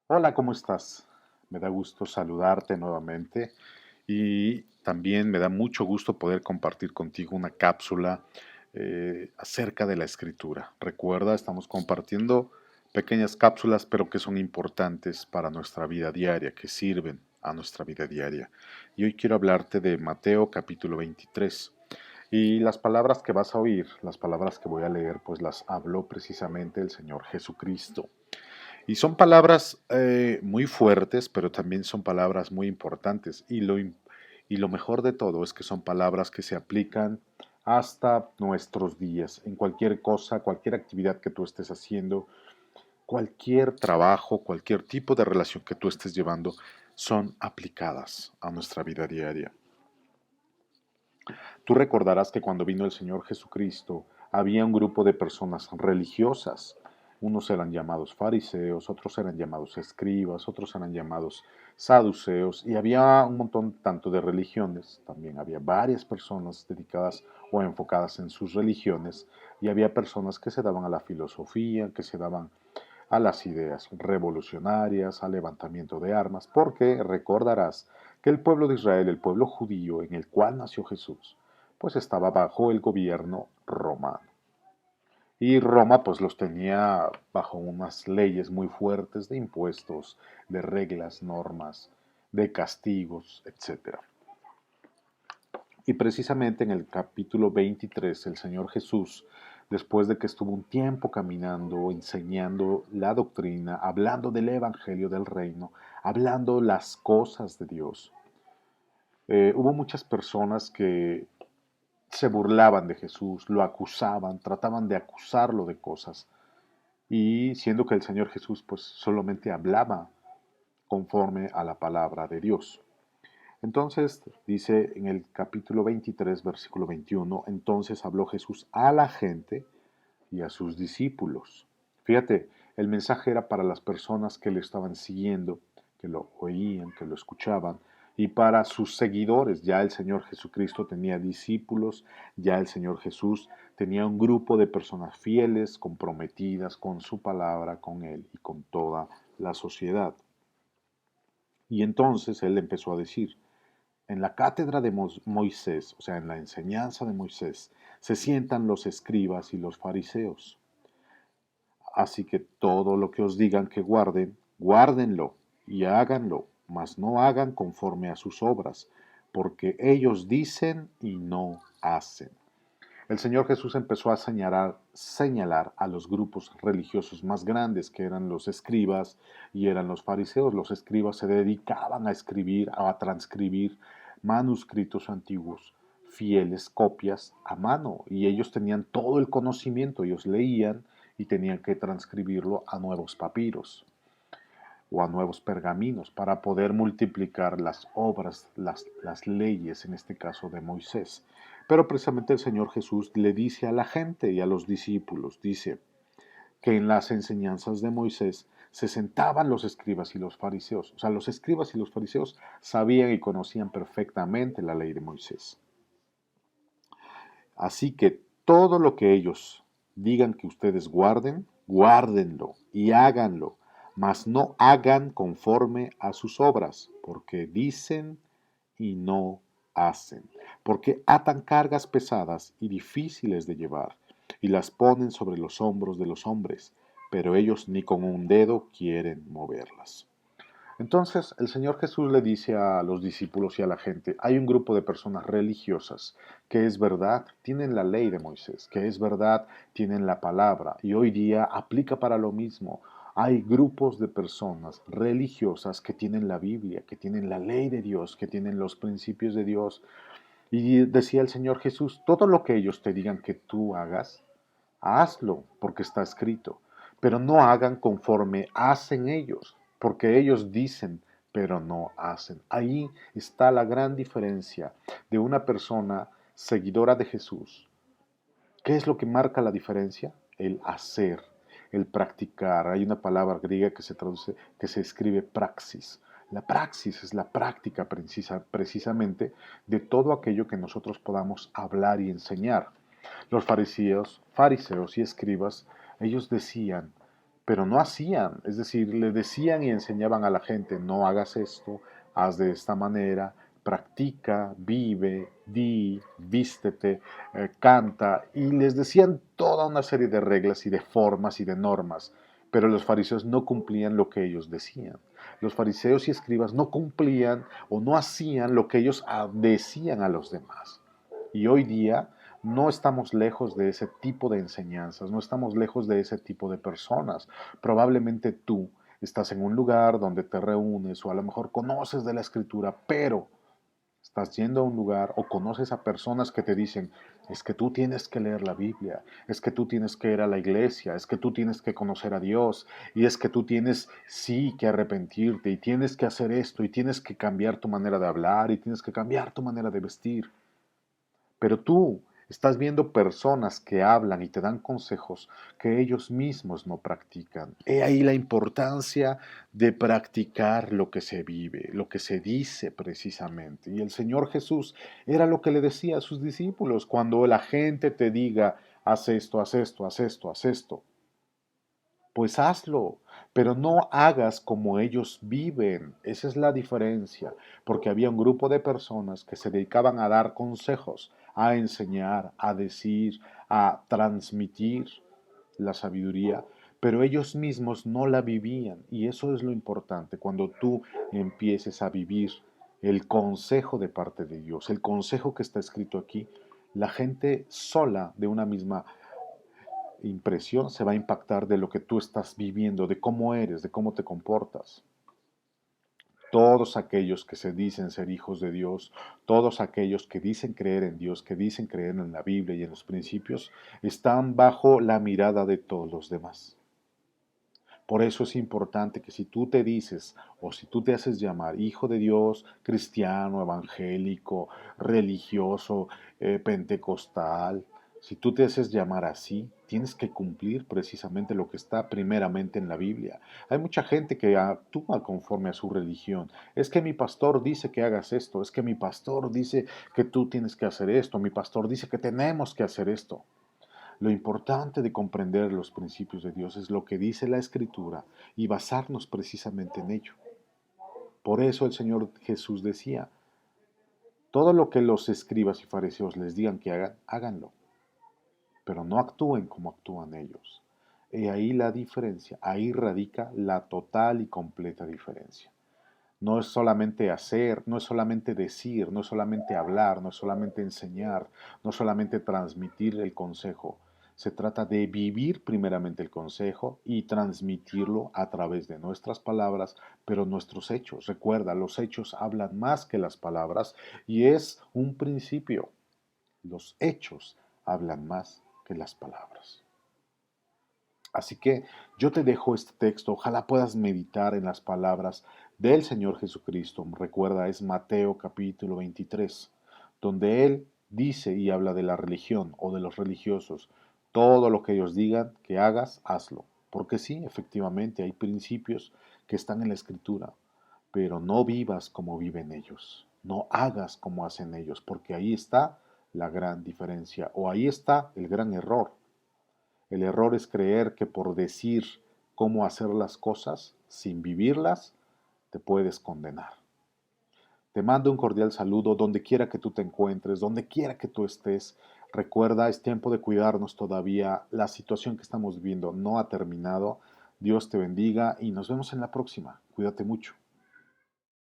Hola, ¿cómo estás? Me da gusto saludarte nuevamente y también me da mucho gusto poder compartir contigo una cápsula acerca de la escritura. Recuerda, estamos compartiendo pequeñas cápsulas, pero que son importantes para nuestra vida diaria, que sirven a nuestra vida diaria. Y hoy quiero hablarte de Mateo capítulo 23. Y las palabras que vas a oír, las palabras que voy a leer, pues las habló precisamente el Señor Jesucristo. Y son palabras muy fuertes, pero también son palabras muy importantes. Y lo mejor de todo es que son palabras que se aplican hasta nuestros días, en cualquier cosa, cualquier actividad que tú estés haciendo, cualquier trabajo, cualquier tipo de relación que tú estés llevando, son aplicadas a nuestra vida diaria. Tú recordarás que cuando vino el Señor Jesucristo había un grupo de personas religiosas. Unos eran llamados fariseos, otros eran llamados escribas, otros eran llamados saduceos, y había un montón tanto de religiones, también había varias personas dedicadas o enfocadas en sus religiones, y había personas que se daban a la filosofía, que se daban a las ideas revolucionarias, al levantamiento de armas, porque recordarás que el pueblo de Israel, el pueblo judío en el cual nació Jesús, pues estaba bajo el gobierno romano. Y Roma pues los tenía bajo unas leyes muy fuertes de impuestos, de reglas, normas, de castigos, etcétera. Y precisamente en el capítulo 23, el Señor Jesús, después de que estuvo un tiempo caminando, enseñando la doctrina, hablando del Evangelio del Reino, hablando las cosas de Dios, hubo muchas personas que se burlaban de Jesús, lo acusaban, trataban de acusarlo de cosas. Y siendo que el Señor Jesús pues solamente hablaba conforme a la palabra de Dios. Entonces dice en el capítulo 23, versículo 21, entonces habló Jesús a la gente y a sus discípulos. Fíjate, el mensaje era para las personas que le estaban siguiendo, que lo oían, que lo escuchaban, y para sus seguidores. Ya el Señor Jesucristo tenía discípulos, ya el Señor Jesús tenía un grupo de personas fieles, comprometidas con su palabra, con Él y con toda la sociedad. Y entonces Él empezó a decir, en la cátedra de Moisés, o sea, en la enseñanza de Moisés, se sientan los escribas y los fariseos. Así que todo lo que os digan que guarden, guárdenlo y háganlo, mas no hagan conforme a sus obras, porque ellos dicen y no hacen. El Señor Jesús empezó a señalar a los grupos religiosos más grandes, que eran los escribas y eran los fariseos. Los escribas se dedicaban a escribir, a transcribir manuscritos antiguos, fieles copias a mano, y ellos tenían todo el conocimiento, ellos leían y tenían que transcribirlo a nuevos papiros o a nuevos pergaminos para poder multiplicar las obras, las leyes, en este caso de Moisés. Pero precisamente el Señor Jesús le dice a la gente y a los discípulos, dice que en las enseñanzas de Moisés se sentaban los escribas y los fariseos. O sea, los escribas y los fariseos sabían y conocían perfectamente la ley de Moisés. Así que todo lo que ellos digan que ustedes guarden, guárdenlo y háganlo, mas no hagan conforme a sus obras, porque dicen y no hacen, porque atan cargas pesadas y difíciles de llevar, y las ponen sobre los hombros de los hombres, pero ellos ni con un dedo quieren moverlas. Entonces el Señor Jesús le dice a los discípulos y a la gente, hay un grupo de personas religiosas que es verdad, tienen la ley de Moisés, que es verdad, tienen la palabra, y hoy día aplica para lo mismo. Hay grupos de personas religiosas que tienen la Biblia, que tienen la ley de Dios, que tienen los principios de Dios. Y decía el Señor Jesús, todo lo que ellos te digan que tú hagas, hazlo, porque está escrito, pero no hagan conforme hacen ellos, porque ellos dicen, pero no hacen. Ahí está la gran diferencia de una persona seguidora de Jesús. ¿Qué es lo que marca la diferencia? El hacer, el practicar. Hay una palabra griega que se traduce, que se escribe praxis. La praxis es la práctica precisamente de todo aquello que nosotros podamos hablar y enseñar. Los fariseos y escribas, ellos decían, pero no hacían, es decir, le decían y enseñaban a la gente, no hagas esto, haz de esta manera, practica, vive, di, vístete, canta, y les decían toda una serie de reglas y de formas y de normas, pero los fariseos no cumplían lo que ellos decían. Los fariseos y escribas no cumplían o no hacían lo que ellos decían a los demás. Y hoy día no estamos lejos de ese tipo de enseñanzas, no estamos lejos de ese tipo de personas. Probablemente tú estás en un lugar donde te reúnes o a lo mejor conoces de la escritura, pero estás yendo a un lugar o conoces a personas que te dicen, es que tú tienes que leer la Biblia, es que tú tienes que ir a la iglesia, es que tú tienes que conocer a Dios y es que tú tienes sí que arrepentirte y tienes que hacer esto y tienes que cambiar tu manera de hablar y tienes que cambiar tu manera de vestir. Pero tú estás viendo personas que hablan y te dan consejos que ellos mismos no practican. He ahí la importancia de practicar lo que se vive, lo que se dice precisamente. Y el Señor Jesús era lo que le decía a sus discípulos. Cuando la gente te diga, haz esto, haz esto, haz esto, haz esto, pues hazlo, pero no hagas como ellos viven. Esa es la diferencia, porque había un grupo de personas que se dedicaban a dar consejos, a enseñar, a decir, a transmitir la sabiduría, pero ellos mismos no la vivían. Y eso es lo importante, cuando tú empieces a vivir el consejo de parte de Dios, el consejo que está escrito aquí, la gente sola de una misma impresión se va a impactar de lo que tú estás viviendo, de cómo eres, de cómo te comportas. Todos aquellos que se dicen ser hijos de Dios, todos aquellos que dicen creer en Dios, que dicen creer en la Biblia y en los principios, están bajo la mirada de todos los demás. Por eso es importante que si tú te dices o si tú te haces llamar hijo de Dios, cristiano, evangélico, religioso, pentecostal, si tú te haces llamar así, tienes que cumplir precisamente lo que está primeramente en la Biblia. Hay mucha gente que actúa conforme a su religión. Es que mi pastor dice que hagas esto, es que mi pastor dice que tú tienes que hacer esto, mi pastor dice que tenemos que hacer esto. Lo importante de comprender los principios de Dios es lo que dice la Escritura y basarnos precisamente en ello. Por eso el Señor Jesús decía, todo lo que los escribas y fariseos les digan que hagan, háganlo, pero no actúen como actúan ellos. Y ahí la diferencia, ahí radica la total y completa diferencia. No es solamente hacer, no es solamente decir, no es solamente hablar, no es solamente enseñar, no es solamente transmitir el consejo. Se trata de vivir primeramente el consejo y transmitirlo a través de nuestras palabras, pero nuestros hechos. Recuerda, los hechos hablan más que las palabras y es un principio. Los hechos hablan más que las palabras. Así que yo te dejo este texto, ojalá puedas meditar en las palabras del Señor Jesucristo. Recuerda, es Mateo capítulo 23, donde Él dice y habla de la religión o de los religiosos. Todo lo que ellos digan que hagas, hazlo. Porque sí, efectivamente, hay principios que están en la Escritura, pero no vivas como viven ellos. No hagas como hacen ellos, porque ahí está la gran diferencia o ahí está el gran error. El error es creer que por decir cómo hacer las cosas sin vivirlas, te puedes condenar. Te mando un cordial saludo donde quiera que tú te encuentres, donde quiera que tú estés. Recuerda, es tiempo de cuidarnos todavía. La situación que estamos viviendo no ha terminado. Dios te bendiga y nos vemos en la próxima. Cuídate mucho.